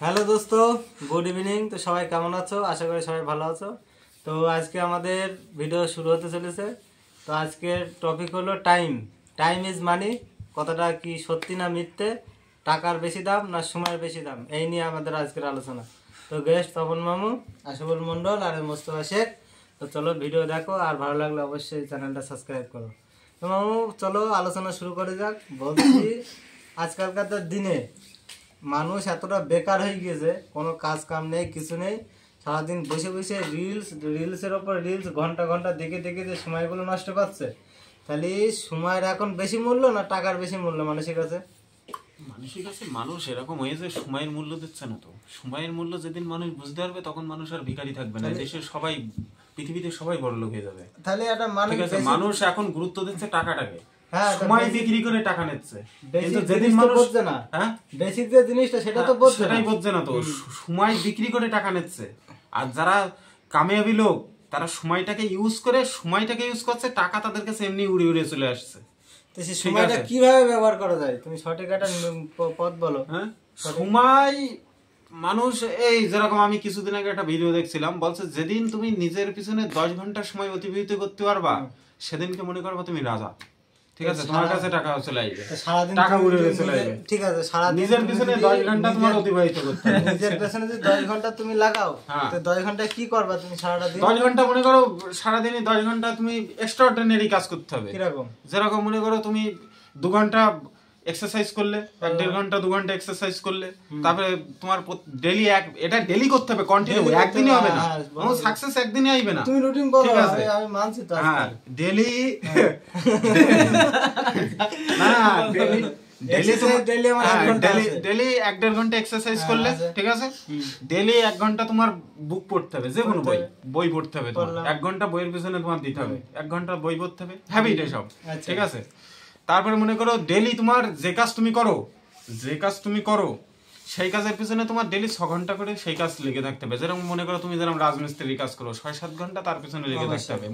Hello দোস্ত, good evening. তো সবাই কেমন আছো? আশা করি সবাই ভালো আছো। তো আজকে আমাদের ভিডিও শুরু হতে চলেছে। তো আজকের টপিক হলো টাইম। Time is money. কথাটা কি সত্যি না মিথ্যে? টাকার বেশি দাম না সময়ের বেশি দাম, এই নিয়ে আমাদের আজকের আলোচনা। তো গেস্ট তপন মামু, আশাফুল মন্ডল আর মোস্তফা শেখ। তো চলো ভিডিও দেখো, আর ভালো লাগলে অবশ্যই চ্যানেলটা সাবস্ক্রাইব করো। তো মামু চলো আলোচনা শুরু করে যাক। বলছি আজকালকার দিনে মানুষ এতটা বেকার হয়ে গিয়েছে, কোনো কাজ কাম নেই, কিছু নেই। সারাদিন বসে বসে রিলসের ওপর রিলস ঘন্টা ঘন্টা দেখে দেখে যে সময়গুলো নষ্ট করছে। তাহলে সময়ের এখন বেশি মূল্য না টাকার বেশি মূল্য মানুষের কাছে? মানুষ এরকম হয়েছে, সময়ের মূল্য দিচ্ছে না। তো সময়ের মূল্য যেদিন মানুষ বুঝতে পারবে তখন মানুষ আর ভিখারি থাকবে না। দেশের সবাই, পৃথিবীতে সবাই বড়লোক হয়ে যাবে। তাহলে একটা মানুষ এখন গুরুত্ব দিচ্ছে টাকাটাকে, হ্যাঁ, সময় বিক্রি করে টাকা নিচ্ছে। কিন্তু যেদিন মানুষ বুঝছে না, হ্যাঁ বেসিক যে জিনিসটা সেটা তো সেটাই বুঝছে না। তো সময় বিক্রি করে টাকা নিচ্ছে। আর যারা কামিয়াবি লোক তারা সময়টাকে ইউজ করছে, টাকা তাদের কাছে এমনি উড়ে উড়ে চলে আসছে। সময়টা কিভাবে ব্যবহার করা যায়, তুমি সঠিক একটা পথ বলো। হ্যাঁ, সময় মানুষ, এই যেরকম আমি কিছুদিন আগে একটা ভিডিও দেখছিলাম, বলছে যেদিন তুমি নিজের পিছনে 10 ঘন্টা সময় অতিবাহিত করতে পারবা সেদিনকে মনে করবা তুমি রাজা। ঠিক আছে, তোমার কাছে টাকা চলে আসবে, টাকা উড়ে চলে আসবে। ঠিক আছে, সারা নিজের পিছনে 10 ঘন্টা তোমার অতিবাহিত করতে হবে। নিজের পিছনে যদি 10 ঘন্টা তুমি লাগাও, তো 10 ঘন্টা কি করবা তুমি সারাটা দিন? 10 ঘন্টা মনে করো সারা দিনে 10 ঘন্টা তুমি এক্সট্রাঅর্ডিনারি কাজ করতে হবে। কিরকম? যেরকম মনে করো তুমি 2 ঘন্টা এক্সারসাইজ করলে, 1.5 ঘন্টা 2 ঘন্টা এক্সারসাইজ করলে, তারপরে তোমার ডেইলি এটা ডেইলি করতে হবে, কন্টিনিউ, একদিনই হবে না। কোনো সাকসেস একদিনে আসবে না। তুমি রুটিন করো, আমি মানছি তো। হ্যাঁ, ডেইলি না ডেইলি 1.5 ঘন্টা এক্সারসাইজ করলে, ঠিক আছে, ডেইলি 1 ঘন্টা তোমার বুক পড়তে হবে, যে কোনো বই পড়তে হবে তোমার। 1 ঘন্টা বইয়ের পিছনে তোমার দিতে হবে, 1 ঘন্টা বই পড়তে হবে, হ্যাবিট এসব, ঠিক আছে। তারপরে মনে করো ডেইলি তোমার যে কাজ তুমি করো সেই কাজের পিছনে তোমার ডেইলি 6 ঘন্টা করে সেই কাজ লেগে থাকতে হবে। যেরকম মনে করো তুমি যেরকম রাজমিস্ত্রি কাজ করো 6-7 ঘন্টা তার পিছনে লেগে থাকতে হবে,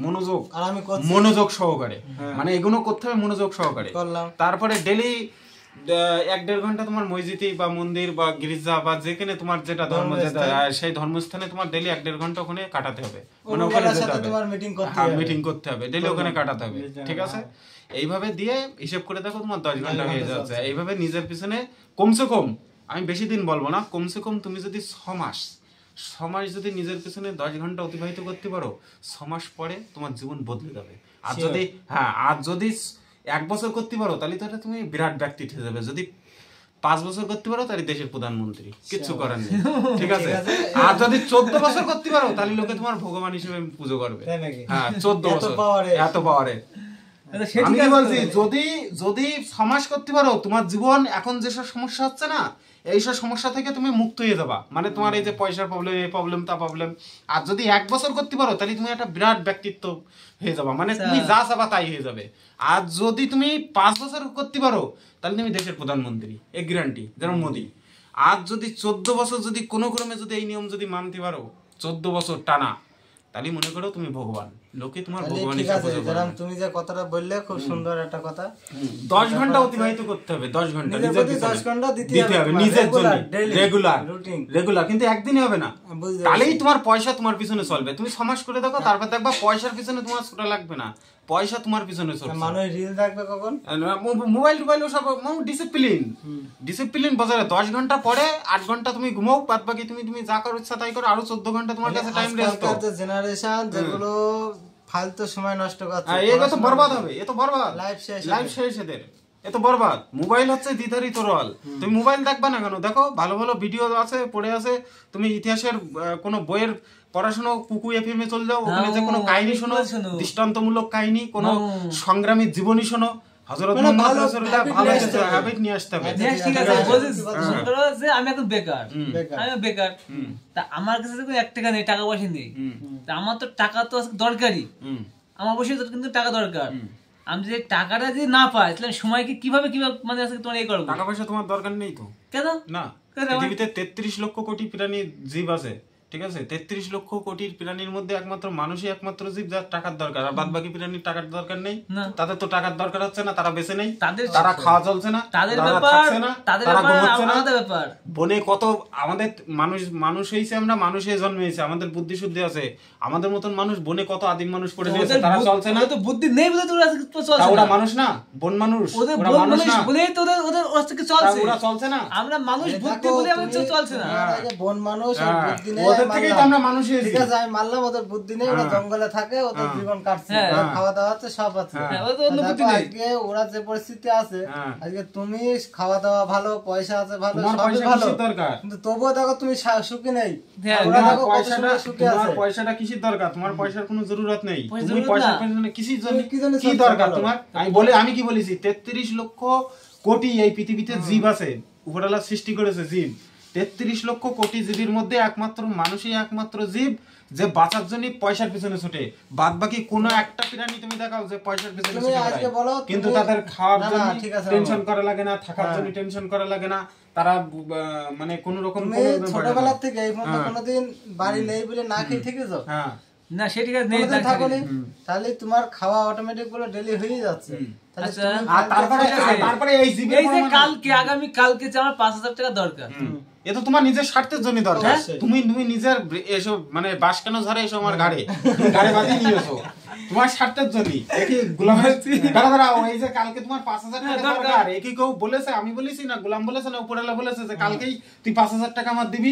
মনোযোগ সহকারে, মানে এগুলো করতে হবে মনোযোগ সহকারে। তারপরে ডেইলি 1-1.5 ঘন্টা তোমার মসজিদে বা মন্দির বা গির্জা বা যেখানে তোমার যেটা ধর্ম, সেই ধর্মস্থানে তোমার ডেইলি 1-1.5 ঘন্টা ওখানে কাটাতে হবে, মানে ওখানে যেতে হবে, মিটিং করতে হবে, ডেইলি ওখানে কাটাতে হবে, ঠিক আছে। এইভাবে দিয়ে হিসেব করে দেখো তোমার 10 ঘন্টা হয়ে যাচ্ছে। এইভাবে নিজের পিছনে কমসে কম, আমি বেশি দিন বলবো না, কমসে কম তুমি যদি 6 মাস যদি নিজের পিছনে 10 ঘন্টা অতিবাহিত করতে পারো, 6 মাস পরে তোমার জীবন বদলে যাবে। আর যদি 1 বছর করতে পারো তাহলে তো তুমি বিরাট ব্যক্তি হয়ে যাবে। যদি 5 বছর করতে পারো তাহলে দেশের প্রধানমন্ত্রী, কিচ্ছু করার নেই, ঠিক আছে। আর যদি 14 বছর করতে পারো তাহলে লোকে তোমার ভগবান হিসেবে পুজো করবে। হ্যাঁ, 14 বছর, এত পাওয়ারে। আমি কি বলছি, যদি 6 মাস করতে পারো, তোমার জীবন এখন যেসব সমস্যা হচ্ছে না, এইসব সমস্যা থেকে তুমি মুক্ত হয়ে যাবা। মানে তোমার এই যে পয়সার প্রবলেম, এই প্রবলেম, তা প্রবলেম। আর যদি 1 বছর করতে পারো তাহলে তুমি একটা বিরাট ব্যক্তিত্ব হয়ে যাবা, মানে তুমি যা চাবা তাই হয়ে যাবে। আর যদি তুমি 5 বছর করতে পারো তাহলে তুমি দেশের প্রধানমন্ত্রী, এ গ্যারান্টি, যেমন মোদি। আর যদি 14 বছর যদি কোনো ক্রমে যদি এই নিয়ম যদি মানতে পারো 14 বছর টানা, তাহলে মনে করো তুমি ভগবান, লোকে তোমার ভগবান হিসেবে পুজো করবে। তুমি যে কথাটা বললে খুব সুন্দর একটা কথা। 10 ঘন্টা অতিবাহিত করতে হবে, 10 ঘন্টা নিজের প্রতি 10 ঘন্টা দিতে হবে নিজের জন্য, রেগুলার, কিন্তু একদিনই হবে না। তাহলেই তোমার পয়সা তোমার পিছনে চলবে। তুমি 6 মাস করে দেখো, তারপর দেখবা পয়সার পিছনে তোমার ছোটা লাগবে না, পয়সা তোমার পিছনে চলবে। মানুষ রিল দেখবে কখন? মোবাইল সব ডিসিপ্লিন বজায়। 10 ঘন্টা পরে 8 ঘন্টা তুমি ঘুমাও, বাদ বাকি তুমি যা করো ইচ্ছা তাই করো। আরো 14 ঘন্টা তোমার কাছে টাইম রেস্ট। জেনারেশন যেগুলো ফালতু সময় নষ্ট করছে, এটা তো বরবাদ হবে, এ তো বরবাদ, লাইফ শেষ এদের, এ তো বরবাদ। মোবাইল হচ্ছে দ্বিধারই তরোয়াল। তুমি মোবাইল দেখবা না কেন? দেখো, ভালো ভালো ভিডিও আছে, পড়ে আছে। তুমি ইতিহাসের কোনো বইয়ের পড়াশোনা কুকু এফএমে চলে যাও, ওখানে যে কোনো কাহিনী শোনো, দৃষ্টান্তমূলক কাহিনী, কোনো সংগ্রামী জীবনী শোনো। হযরত মুহাম্মদ রাসূলুল্লাহ ভালো একটা হ্যাবিট নিয়ে আসতে হবে। ঠিক আছে, বলছিস যে আমি এখন বেকার, তা আমার কাছে তো 1 টাকা নেই, টাকা পয়সা নেই। তা আমার তো টাকা তো দরকারই, আমার অবশ্যই কিন্তু টাকা দরকার। আমি যে টাকাটা যদি না পাই তাহলে সময়কে কিভাবে মানে তোমার এই করবো? টাকা পয়সা তোমার দরকার নেই তো? কেন না, পৃথিবীতে 33 লক্ষ কোটি প্রাণী জীব আছে, ঠিক আছে? 33 লক্ষ কোটির প্রাণীর মধ্যে একমাত্র মানুষই একমাত্র জীব যার টাকার দরকার, আর বাদ বাকি প্রাণীর টাকার দরকার নেই। তাদের তো টাকার দরকার হচ্ছে না, তারা বেঁচে নেই, তারা খাওয়া চলছে না, তাদের তারা ব্যাপার, থাকছে না, তাদের তারা ব্যাপার ঘুমোচ্ছে না। আমাদের ব্যাপার। বনে কত আমাদের মানুষ হয়েছে, আমরা মানুষে জন্মেছি, আমাদের বুদ্ধি শুদ্ধি আছে, আমাদের মতন মানুষ বনে কত আদিম মানুষ পড়ে রয়েছে, তারা চলছে না। তো বুদ্ধি নেই বলে তো ওরা চলছে না। ওরা মানুষ না, বন মানুষ, ওদের ওরা বন মানুষ মানুষ না বলেই তো ওদের ওরা চলছে, ওরা চলছে না। আমরা মানুষ বুদ্ধি বলে আমাদের চলছে না। বন মানুষ আর বুদ্ধি নেই, ওদের থেকেই তো আমরা মানুষ হয়েছি। ঠিক আছে, আমি মানলাম ওদের বুদ্ধি নেই, ওরা জঙ্গলে থাকে, ওদের জীবন কাটছে, খাওয়া দাওয়া হচ্ছে, সব আছে। আজকে ওরা যে পরিস্থিতি আছে, আজকে তুমি খাওয়া দাওয়া ভালো, পয়সা আছে ভালো, সবই ভালো, কিন্তু তবুও দেখো তুমি সুখী নেই। ওরা দেখো কত সুন্দর সুখী আছে। পয়সাটা কিসের দরকার? তোমার পয়সার কোনো জরুরত নেই, তুমি পয়সার পেছনে কিসের জন্য কি দরকার তোমার? আমি কি বলেছি, 33 লক্ষ কোটি এই পৃথিবীতে জীব আছে, উপরওয়ালা সৃষ্টি করেছে জীব। 33 লক্ষ কোটি জীবের মধ্যে একমাত্র মানুষই একমাত্র জীব যে বাঁচার জন্য পয়সার পিছনে ছুটে। বাদ বাকি কোনো একটা প্রাণী তুমি দেখাও যে পয়সার পিছনে ছুটে, কিন্তু তাদের খাওয়ার জন্য টেনশন করা লাগে না, থাকার জন্য টেনশন করা লাগে না, তারা মানে কোন রকম ছোটবেলা থেকে এই পর্যন্ত কোনোদিন বাড়ি নেই বলে না খেয়ে থেকে যাও না, সে ঠিক আছে নেই থাকলে, তাহলে তোমার খাওয়া অটোমেটিক বলে ডেলি হয়ে যাচ্ছে। তারপরে এই জীবে এই যে কালকে আগামী কালকে যে আমার 5,000 টাকা দরকার, এ তো তোমার নিজের স্বার্থের জন্য দরকার। তুমি নিজের এসব মানে বাস কেন ঝরে এসো আমার ঘাড়ে বাঁধিয়ে নিয়েছো তোমার স্বার্থের জন্য। দাঁড়াও, এই যে কালকে তোমার 5,000 টাকা দরকার, এ কি কেউ বলেছে? আমি বলেছি না, গোলাম বলেছে না, উপরওয়ালা বলেছে যে কালকেই তুই 5,000 টাকা আমার দিবি?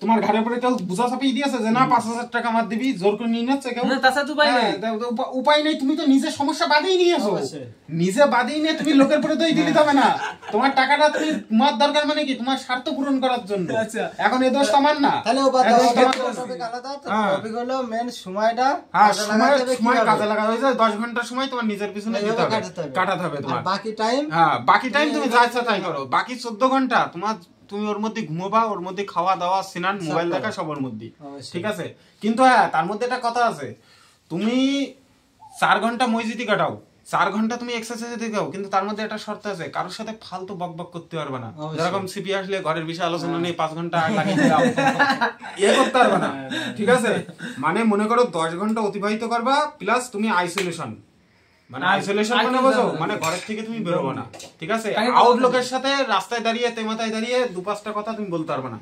তোমার ঘরে পরে কেউ বুঝা চাপিয়ে দিয়েছে যে না 5,000 টাকা আমার দিবি, জোর করে নিয়ে নিচ্ছে কেউ? উপায় নেই, তুমি তো নিজের সমস্যা বাঁধিয়ে নিয়েছো, নিজে বাঁধিয়ে নিয়ে তুমি লোকের পরে দই দিতে হবে না। তোমার টাকাটা তুমি তোমার দরকার মানে কি তোমার স্বার্থ পূরণ করার জন্য। এখন এই দোষ আমার না, তাহলে হলো মেন সময়টা কাজে লাগাতে হবে। 10 ঘন্টার সময় তোমার নিজের পিছনে দিতে হবে, কাটাতে হবে তোমার। বাকি টাইম তুমি যা ইচ্ছা তাই করো। বাকি 14 ঘন্টা তুমি ওর মধ্যে ঘুমোবা, ওর মধ্যে খাওয়া দাওয়া, স্নান, মোবাইল দেখা সবার মধ্যে, ঠিক আছে? কিন্তু হ্যাঁ, তার মধ্যে একটা কথা আছে, তুমি 4 ঘন্টা মসজিদে কাটাও, 4 ঘন্টা তুমি এক্সারসাইজে দেখাও, কিন্তু তার মধ্যে একটা শর্ত আছে, কারোর সাথে ফালতু বকবক করতে পারবে না। যেরকম সিপি আসলে ঘরের বিষয়ে আলোচনা নেই, 5 ঘন্টা লাগিয়ে দাও, করতে পারবে না, ঠিক আছে? মানে মনে করো 10 ঘন্টা অতিবাহিত করবা, প্লাস তুমি আইসোলেশন, মানে আইসোলেশন মানে বোঝো, মানে ঘরের থেকে তুমি বেরোবো না, ঠিক আছে? আউটলুকের সাথে রাস্তায় দাঁড়িয়ে তেমাতায় দাঁড়িয়ে 2-5টা কথা তুমি বলতে পারবে না।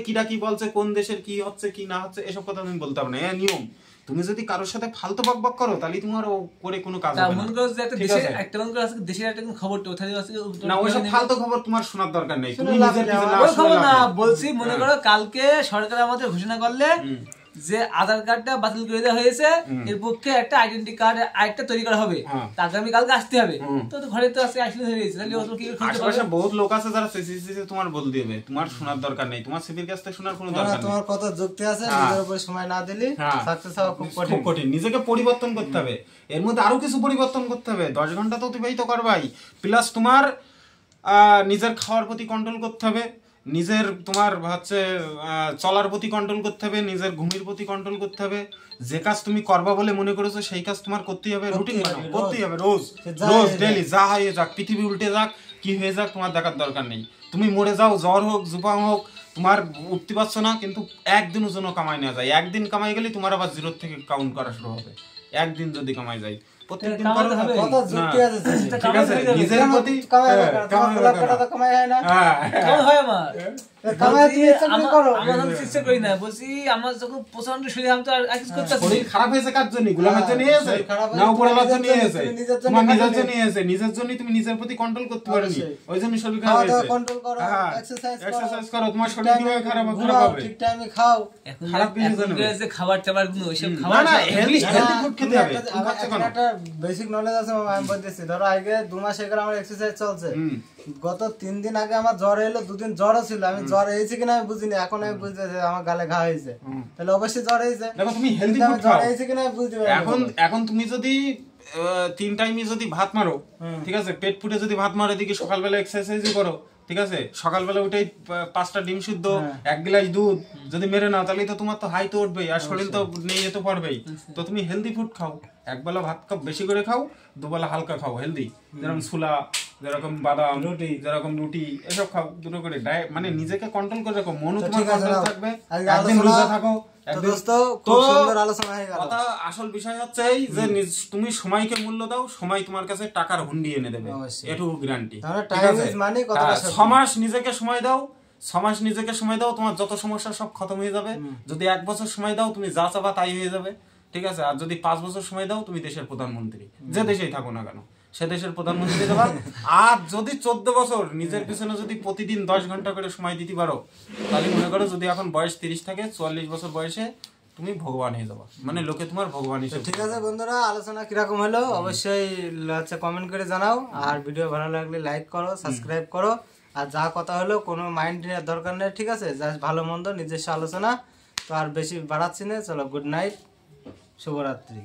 কিরা কি বলছে, কোন দেশের কি হচ্ছে কি না হচ্ছে, এসব কথা তুমি বলতে পারবে না, নিয়ম। তুমি যদি কারোর সাথে ফালতু বকবক করো, তাহলে তোমার করে কোনো কাজ হবে না। না, ওইসব ফালতু খবর তোমার শোনার দরকার নেই, তুমি নিজের না বলছি। মনে করো কালকে সরকার আমাদের ঘোষণা করলে যে আধার কার্ডটা বাতিল করে দেওয়া হয়েছে, এর পক্ষে একটা আইডেন্টি কার্ড আরেকটা তৈরি করা হবে, আগামী কালকে আসতে হবে। তো ঘরে তো আছে আসলে হয়ে গেছে, তাহলে ওদের কি করতে পারবে? বহুত লোক আছে যারা সিসি তোমার বল দিবে, তোমার শোনার দরকার নেই, তোমার সিপির কাছ থেকে শোনার কোনো দরকার নেই। তোমার কত যুক্তি আছে, নিজের উপর সময় না দিলে সাকসেস হওয়া খুব কঠিন। নিজেকে পরিবর্তন করতে হবে, এর মধ্যে আরো কিছু পরিবর্তন করতে হবে। 10 ঘন্টা তো অতিবাহিত করবাই, প্লাস তোমার নিজের খাওয়ার প্রতি কন্ট্রোল করতে হবে, নিজের তোমার হচ্ছে চলার প্রতি কন্ট্রোল করতে হবে, নিজের ঘুমের প্রতি কন্ট্রোল করতে হবে। যে কাজ তুমি করবা বলে মনে করেছো সেই কাজ তোমার করতেই হবে, রুটিন বানাও, করতেই হবে, রোজ ডেইলি, যা হয়ে যাক, পৃথিবী উল্টে যাক, কি হয়ে যাক, তোমার দেখার দরকার নেই। তুমি মরে যাও, জ্বর হোক, জুপাম হোক, তোমার উঠতে পারছো না, কিন্তু একদিনের জন্য কামাই নেওয়া যায়। একদিন কামাই গেলে তোমার আবার 0 থেকে কাউন্ট করা শুরু হবে। একদিন যদি কামাই যায়, প্রত্যেকদিন করো, কত যুক্তি আছে, ঠিক আছে? নিজের প্রতি কামাই হয় না, কামাই হয় আমার, কামাই তুমি ইচ্ছা করো, আমার ইচ্ছা করি না। বলছি আমার যখন প্রচন্ড শরীর, আমি তো আর কিছু করতে পারছি না। শরীর খারাপ হয়েছে কার জন্য? গোলামের জন্য হয়েছে না উপরওয়ালার জন্য হয়েছে? তোমার নিজের জন্য হয়েছে, নিজের জন্য তুমি নিজের প্রতি কন্ট্রোল করতে পারোনি, ওই জন্য শরীর খারাপ হয়েছে। কন্ট্রোল করো, এক্সারসাইজ করো, তোমার শরীর কিভাবে খারাপ হবে? ঠিক টাইমে খাও, খারাপ যে খাবার টাবার গুলো ওইসব খাবার না, হেলদি ফুড খেতে হবে। একটা বেসিক নলেজ আছে, আমি বলতেছি। ধরো আগে 2 মাস আগে আমার এক্সারসাইজ চলছে, গত 3 দিন আগে আমার জ্বর এলো, 2 দিন জ্বরও ছিল। আমি জ্বর হয়েছে কিনা আমি বুঝিনি, এখন আমি বুঝতেছি আমার গালে ঘা হয়েছে, তাহলে অবশ্যই জ্বর হয়েছে। দেখো তুমি হেলদি ফুড জ্বর হয়েছে কিনা আমি বুঝতে পারি। এখন তুমি যদি 3 টাইমে যদি ভাত মারো, ঠিক আছে, পেট ফুটে যদি ভাত মারো, এদিকে সকালবেলা এক্সারসাইজও করো, ঠিক আছে, সকালবেলা উঠেই 5টা ডিম সিদ্ধ, 1 গ্লাস দুধ যদি মেরে নাও, তাহলে তো তোমার তো হাই তো উঠবেই, আর শরীর তো নিয়ে তো পারবেই। তো তুমি হেলদি ফুড খাও, 1 বেলা ভাত বেশি করে খাও, 2 বেলা হালকা খাও, হেলদি, যেরকম ছোলা, যেরকম বাদাম, রুটি, যেরকম রুটি এসব খাও দুটো করে। মানে নিজেকে কন্ট্রোল করে রাখো, মনও তোমার কন্ট্রোল থাকবে। একদিন রোজা থাকো। কথা আসল বিষয় হচ্ছে এই যে তুমি সময়কে মূল্য দাও, সময় তোমার কাছে টাকার হুন্ডি এনে দেবে, এটুকু গ্যারান্টি। 6 মাস নিজেকে সময় দাও, 6 মাস নিজেকে সময় দাও, তোমার যত সমস্যা সব খতম হয়ে যাবে। যদি 1 বছর সময় দাও, তুমি যা চাবা তাই হয়ে যাবে, ঠিক আছে। আর যদি 5 বছর সময় দাও, তুমি দেশের প্রধানমন্ত্রী, যে দেশেই থাকো না কেন সে দেশের প্রধানমন্ত্রী দেবা। আর যদি 14 বছর নিজের পিছনে যদি প্রতিদিন 10 ঘন্টা করে সময় দিতে পারো, তাহলে মনে করো যদি এখন বয়স 30 থাকে, 44 বছর বয়সে তুমি ভগবান হয়ে যাবা, মানে লোকে তোমার ভগবান হিসেবে। ঠিক আছে বন্ধুরা, আলোচনা কিরকম হলো অবশ্যই কমেন্ট করে জানাও। আর ভিডিও ভালো লাগলে লাইক করো, সাবস্ক্রাইব করো। আর যা কথা হলো কোনো মাইন্ড নেওয়ার দরকার নেই, ঠিক আছে। জাস্ট ভালো মন্দ নিজস্ব আলোচনা। তো আর বেশি বাড়াচ্ছি না, চলো গুড নাইট, শুভরাত্রি।